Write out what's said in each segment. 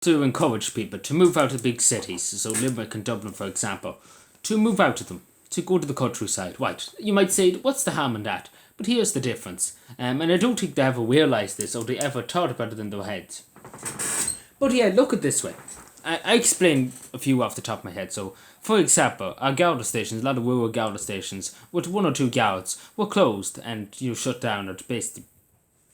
to encourage people to move out of big cities, so Limerick and Dublin, for example, to move out of them, to go to the countryside. Right? You might say, what's the harm in that? But here's the difference. And I don't think they ever realised this or they ever thought about it in their heads. But yeah, look at it this way. I explained a few off the top of my head. So, for example, our Garda stations, a lot of rural Garda stations, with one or two guards, were closed and shut down or basically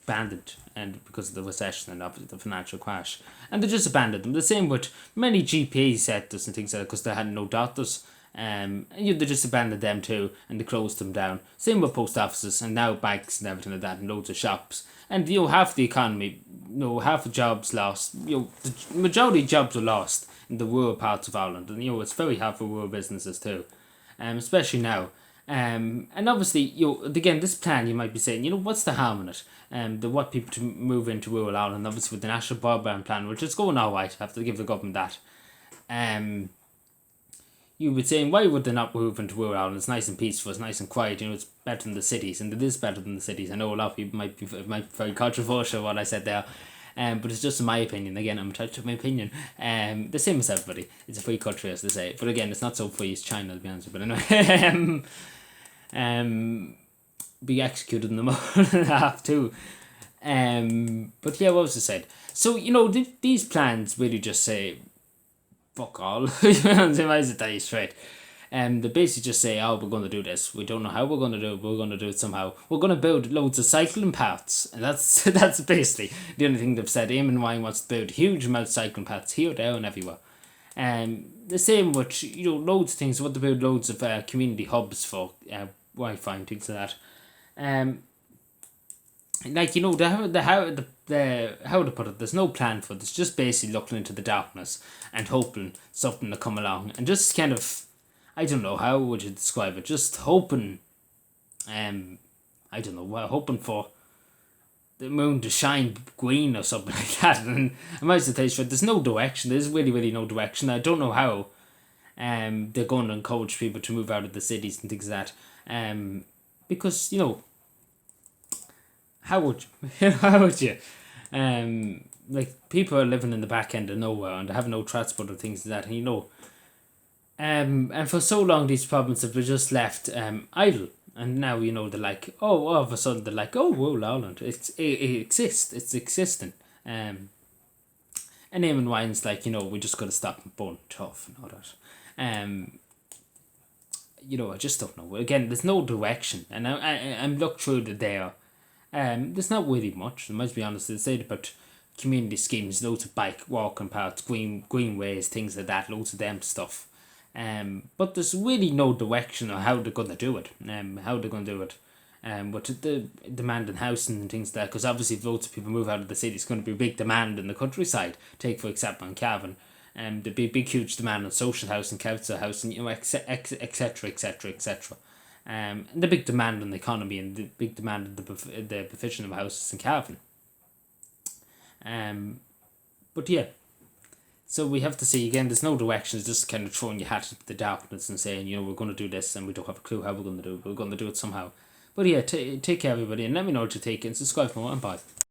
abandoned, and because of the recession and obviously the financial crash, and they just abandoned them. The same with many GP centres and things like that because they had no doctors. They just abandoned them too, and they closed them down. Same with post offices and now banks and everything like that, and loads of shops. And half the economy, half the jobs lost. The majority of jobs are lost in the rural parts of Ireland, and it's very hard for rural businesses too, especially now. And obviously, again, this plan, you might be saying, what's the harm in it? They want people to move into rural Ireland, obviously with the National Broadband Plan, which is going all right. I have to give the government that. You would say, why would they not move into rural Ireland? It's nice and peaceful, it's nice and quiet, it's better than the cities, and it is better than the cities. I know a lot of people might be very controversial what I said there, but it's just in my opinion. Again, I'm entitled to my opinion. The same as everybody. It's a free country, as they say. But again, it's not so free as China, to be honest. But anyway, be executed in the morning and a half too. But yeah, what was I said? So these plans really just say fuck all. Why is it that straight? They basically just say, we're going to do this. We don't know how we're going to do it, but we're going to do it somehow. We're going to build loads of cycling paths. And that's basically the only thing they've said. Eamon Ryan wants to build huge amounts of cycling paths here, there and everywhere. The same with, loads of things. They want to build loads of community hubs for Wi-Fi and things like that. How to put it, there's no plan for it. It's just basically looking into the darkness and hoping something to come along, and just kind of, I don't know, how would you describe it, just hoping, hoping for the moon to shine green or something like that. And I might say there's no direction. There's really, really no direction. I don't know how they're going to encourage people to move out of the cities and things like that, because how would you? How would you? People are living in the back end of nowhere and they have no transport or things like that. And for so long these problems have been just left idle. And now they're like, all of a sudden they're like, rural Ireland, it exists, it's existing. And Eamon Ryan's like, we just got to stop and burn tough and all that. I just don't know. Again, there's no direction, and I'm looked through there. There's not really much. I must be honest. They say about community schemes, loads of bike walking paths, greenways, things like that, loads of them stuff. But there's really no direction on how they're going to do it. With the demand in housing and things like that, because obviously if loads of people move out of the city, it's going to be a big demand in the countryside. Take for example in Cavan, there'd be a big huge demand on social housing, council housing, etc, etc, etc. And the big demand on the economy and the big demand on the provision of houses in Cavan. But yeah, so we have to see again. There's no direction. It's just kind of throwing your hat into the darkness and saying, we're going to do this, and we don't have a clue how we're going to do it. But we're going to do it somehow. But yeah, take care everybody, and let me know what you take, and subscribe for more, and bye.